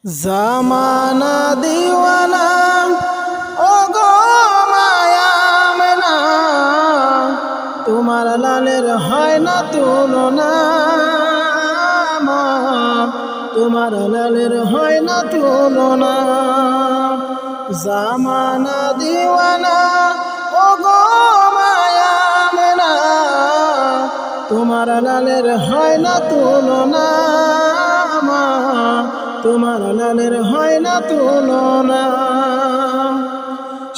জামানা দিওয়ানা ও গো মায়া মেনা, তোমার লালের হয় না তুলনা, তোমার লালের হয় না তুলনা। জামানা দিওয়ানা ও গো মায়া মেনা, তোমার লালের হয় না তুলনা, তোমার লালের হয় না তুলনা।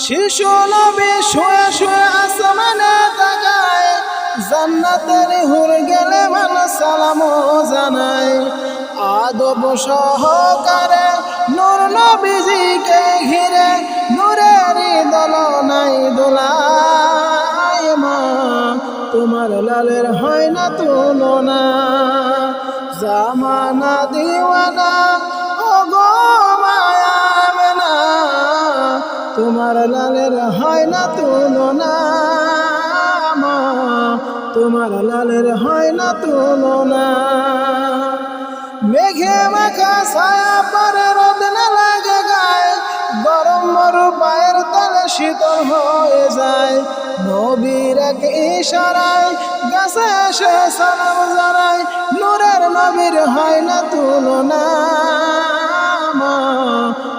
শিশু নবী শুয়ে শুয়ে আসমানে তাকায়, জান্নাতের হুর গেলে মান সালাম জানায়। আদব সহকারে নূর নবীজিকে ঘিরে নূরের দোলনায় দোলায় মা, তোমার লালের হয় না তুলনা। জামানা দিওয়ানা ও গো মায়া মেনা, তোমার লালের হয় না তুলনা, তোমার লালের হয় না তুলনা। মেঘে মাখা ছায়া পরে রোদ না লাগে গায়ে, গরম মরু পায়ের তলে শীতল হয়ে যায়। নবীর এক ইশারায় গাছে এসে সালাম জানায়, নূরের নবীর হয় না তুলনা,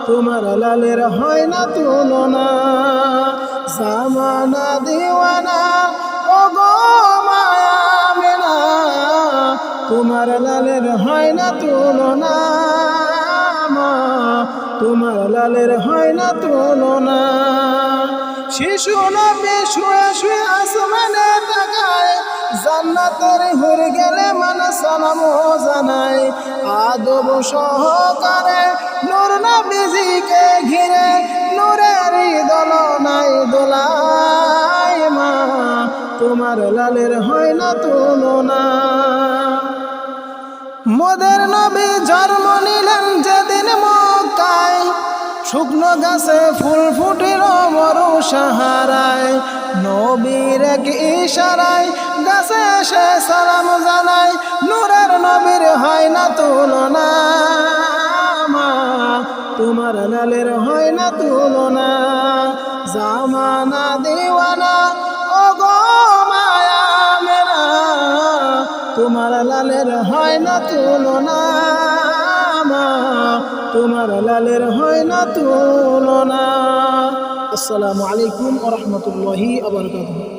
তোমার লালের হয় না তুলনা। জামানা দিওয়ানা ও গো মায়া মেনা, তোমার লালের হয় না তুলনা, তোমার লালের হয় না তুলনা। শিশু নবী শুয়ে শুয়ে আসমানে তাকায়, জান্নাতের হুর গেলে মান সালাম জানায়। আদব সহকারে নূর নবীজিকে ঘিরে নূরের দোলনায় দোলায় মা, তোমার লালের হয় না তুলনা। মোদের নবী জন্ম নিলেন যেদিন মক্কায়, শুকনো গাছে ফুল ফুটিল মরু সাহারায়। নবীর এক ইশারায় গাছে এসে সালাম জানায়, নূরের নবীর হয় না তুলনা, তোমার লালের হয় না তুলনা। জামানা দিওয়ানা ও গো মায়া মেনা, তোমার লালের হয় না তুলনা, তোমার লালের হয় না তুলনা। আসসালামু আলাইকুম ওয়া রাহমাতুল্লাহি ওয়া বারাকাতুহু।